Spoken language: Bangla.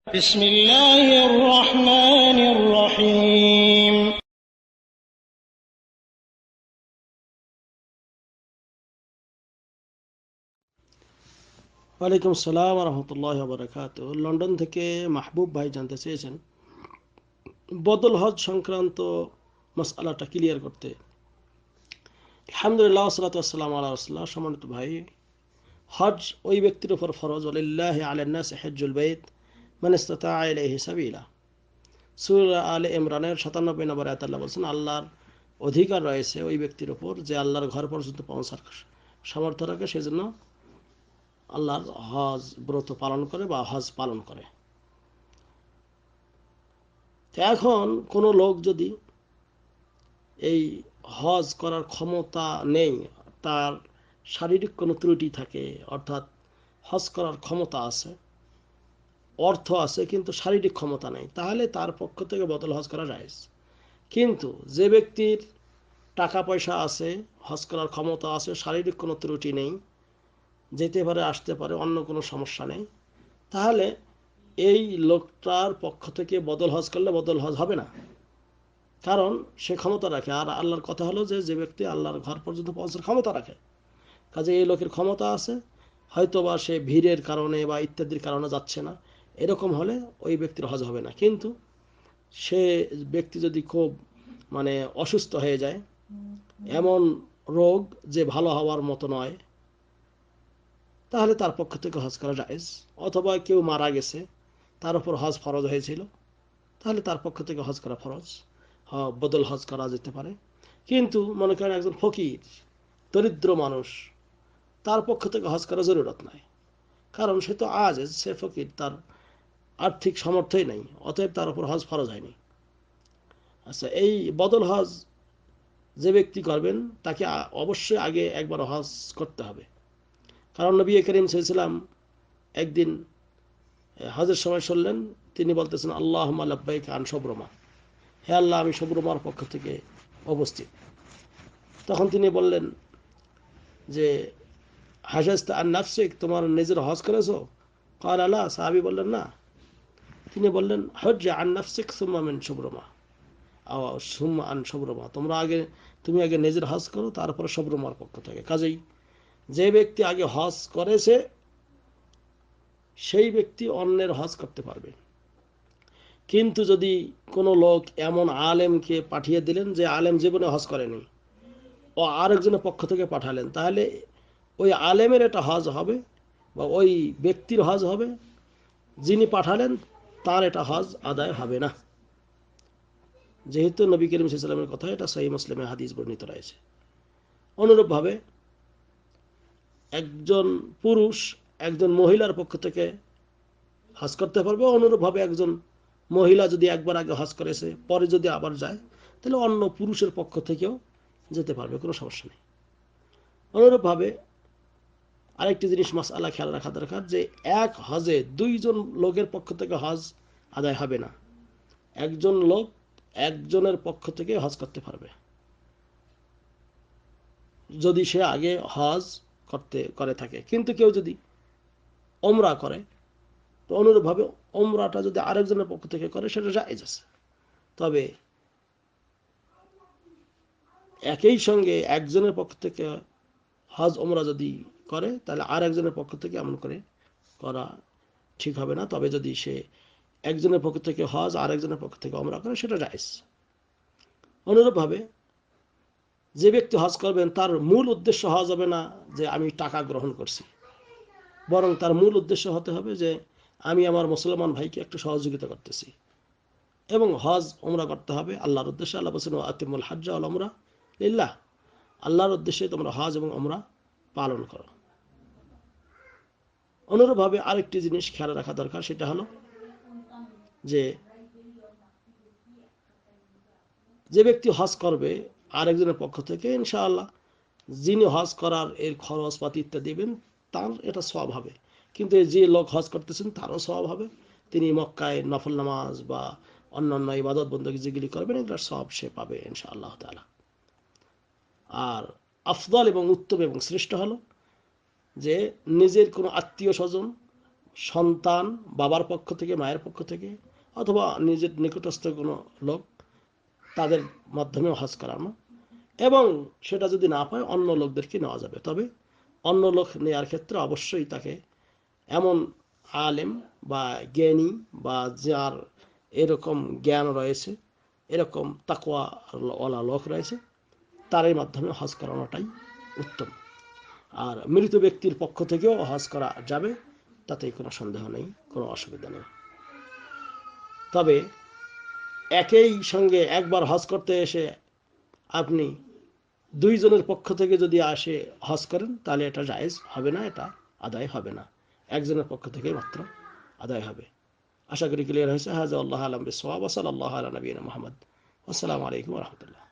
بسم الله الرحمن الرحيم ওয়ালাইকুম আসসালাম রহমতুল্লাহ বারাকাত। লন্ডন থেকে মাহবুব ভাই জানতে চেয়েছেন বদল হজ সংক্রান্ত মাসআলাটা ক্লিয়ার করতে। আলহামদুলিল্লাহ সাল্লাতু ওয়াসসালামু আলা রাসূলিল্লাহ। সম্মানিত ভাই, হজ ওই ব্যক্তির উপর ফরজ, ওয়ালিল্লাহি আলান নাসি হজ্জুল বাইত মান ইসতাতাআ ইলাইহি সাবিলা। সূরা আলে ইমরানের ৯৭ নম্বর আয়াতে আল্লাহ বলেছেন, আল্লাহর অধিকার রয়েছে ওই ব্যক্তির উপর যে আল্লাহর ঘর পর্যন্ত পৌঁছার সামর্থ্য রাখে, সেজন্য আল্লাহর হজ ব্রত পালন করে বা হজ পালন করে। এখন কোনো লোক যদি এই হজ করার ক্ষমতা নেই, তার শারীরিক কোনো ত্রুটি থাকে, অর্থাৎ হজ করার ক্ষমতা আছে, অর্থ আছে কিন্তু শারীরিক ক্ষমতা নেই, তাহলে তার পক্ষ থেকে বদল হজ করা যায়। কিন্তু যে ব্যক্তির টাকা পয়সা আছে, হজ করার ক্ষমতা আছে, শারীরিক কোনো ত্রুটি নেই, যেতে পারে আসতে পারে, অন্য কোনো সমস্যা নেই, তাহলে এই লোকটার পক্ষ থেকে বদল হজ করলে বদল হজ হবে না, কারণ সে ক্ষমতা রাখে। আর আল্লাহর কথা হলো যে ব্যক্তি আল্লাহর ঘর পর্যন্ত পৌঁছার ক্ষমতা রাখে, কাজে এই লোকের ক্ষমতা আছে, হয়তো বা সে ভিড়ের কারণে বা ইত্যাদির কারণে যাচ্ছে না, এরকম হলে ওই ব্যক্তির হজ হবে না। কিন্তু সে ব্যক্তি যদি খুব অসুস্থ হয়ে যায়, এমন রোগ যে ভালো হওয়ার মতো নয়, তাহলে তার পক্ষ থেকে হজ করা জায়েজ। অথবা কেউ মারা গেছে, তার উপর হজ ফরজ হয়েছিল, তাহলে তার পক্ষ থেকে হজ করা ফরজ, বদল হজ করা যেতে পারে। কিন্তু মনে করেন একজন ফকির, দরিদ্র মানুষ, তার পক্ষ থেকে হজ করা জরুরত নাই, কারণ সে তো আজেজ, সে ফকির, তার আর্থিক সামর্থ্যই নাই, অতএব তার উপর হজ ফরজ হয়নি। আচ্ছা, এই বদল হজ যে ব্যক্তি করবেন তাকে অবশ্যই আগে একবার হজ করতে হবে, কারণ নবী করিম সাল্লাল্লাহু আলাইহি ওয়াসাল্লাম একদিন হজের সময় শুনলেন, তিনি বলতেছেন, আল্লাহুম্মা লাব্বাইক আন শবরমা, হে আল্লাহ, আমি শবরমার পক্ষ থেকে উপস্থিত। তখন তিনি বললেন যে, হাজাজতা আন নাফসিক, তোমার নিজের হজ করেছো? ক্বাল লা, সাহাবী বললেন না। তিনি বললেন, হজ্জা আন নাফসিক সুম্মা মিন শবরমা, সুম্মা আন শবরমা, তুমি আগে নিজের হজ করো, তারপরে শবরমার পক্ষ থেকে। কাজেই যে ব্যক্তি আগে হজ করেছে সেই ব্যক্তি অন্যের হজ করতে পারবে। কিন্তু যদি কোনো লোক এমন আলেমকে পাঠিয়ে দিলেন যে আলেম জীবনে হজ করেনি, ও আরেকজনের পক্ষ থেকে পাঠালেন, তাহলে ওই আলেমের এটা হজ হবে বা ওই ব্যক্তির হজ হবে, যিনি পাঠালেন তার এটা হজ আদায় হবে না, যেহেতু নবী করিম সাল্লাল্লাহু আলাইহি ওয়াসাল্লামের কথা, এটা সহিহ মুসলিমে হাদিস বর্ণিত রয়েছে। অনুরূপভাবে একজন পুরুষ একজন মহিলার পক্ষ থেকে হজ করতে পারবে, অনুরূপভাবে একজন মহিলা যদি একবার আগে হজ করেছে, পরে যদি আবার যায়, তাহলে অন্য পুরুষের পক্ষ থেকেও যেতে পারবে, কোনো সমস্যা নেই। অনুরূপভাবে আরেকটি জিনিস মাসআলা খেয়াল রাখা দরকার, যে এক হজে দুইজন লোকের পক্ষ থেকে হজ আদায় হবে না। একজন লোক একজনের পক্ষ থেকে হজ করতে পারবে যদি সে আগে হজ করে থাকে। কিন্তু কেউ যদি ওমরা করে, তো অনুরূপভাবে ওমরাটা যদি আরেকজনের পক্ষ থেকে করে, সেটা জায়েজ আছে। তবে একই সঙ্গে একজনের পক্ষ থেকে হজ ওমরা যদি করে, তাহলে আর একজনের পক্ষ থেকে এমন করে করা ঠিক হবে না। তবে যদি সে একজনের পক্ষ থেকে হজ আর একজনের পক্ষ থেকে ওমরা করে, সেটা জায়েজ। অনুরূপভাবে যে ব্যক্তি হজ করবেন, তার মূল উদ্দেশ্য হজ হবে না যে আমি টাকা গ্রহণ করছি, বরং তার মূল উদ্দেশ্য হতে হবে যে আমি আমার মুসলমান ভাইকে একটু সহযোগিতা করতেছি, এবং হজ ওমরা করতে হবে আল্লাহর উদ্দেশ্যে। আল্লাহ বলেছেন, আতিমুল হজ্জা ওয়াল উমরা লিল্লাহ, আল্লাহর উদ্দেশ্যে তোমরা হজ এবং ওমরা পালন করো। অনুরূপভাবে আরেকটি জিনিস খেয়াল রাখা দরকার, সেটা হলো যে যে ব্যক্তি হজ করবে আরেকজনের পক্ষ থেকে, ইনশাআল্লাহ যিনি হজ করার এর খরচপাতি ইত্যাদি দেবেন, তার এটা সওয়াব হবে। কিন্তু যে লোক হজ করতেছেন তারও সওয়াব হবে, তিনি মক্কায় নফল নামাজ বা অন্যান্য ইবাদত বন্দী যেগুলি করবেন, এগুলোর সওয়াব সে পাবে ইনশাআল্লাহ তাআলা। আর আফদল এবং উত্তম এবং শ্রেষ্ঠ হলো যে নিজের কোনো আত্মীয় স্বজন সন্তান বাবার পক্ষ থেকে, মায়ের পক্ষ থেকে, অথবা নিজের নিকটস্থ কোনো লোক, তাদের মাধ্যমে হজ করানো। এবং সেটা যদি না পায় অন্য লোকদেরকে নেওয়া যাবে। তবে অন্য লোক নেওয়ার ক্ষেত্রে অবশ্যই তাকে এমন আলেম বা জ্ঞানী বা যার এরকম জ্ঞান রয়েছে, এরকম তাকওয়া ওয়ালা লোক রয়েছে, তারই মাধ্যমে হজ করানোটাই উত্তম। আর মৃত ব্যক্তির পক্ষ থেকেও হজ করা যাবে, তাতে কোনো সন্দেহ নেই, কোনো অসুবিধা নেই। তবে একই সঙ্গে একবার হজ করতে এসে আপনি দুইজনের পক্ষ থেকে যদি আসে হজ করেন, তাহলে এটা জায়েজ হবে না, এটা আদায় হবে না। একজনের পক্ষ থেকে মাত্র আদায় হবে। আশা করি ক্লিয়ার হয়েছে। হাজা আল্লাহ আলম বিসওয়াব ওয়া সাল্লাল্লাহু আলা নবিয়িনা মুহাম্মদ। আসসালামু আলাইকুম ওয়া রাহমাতুল্লাহ।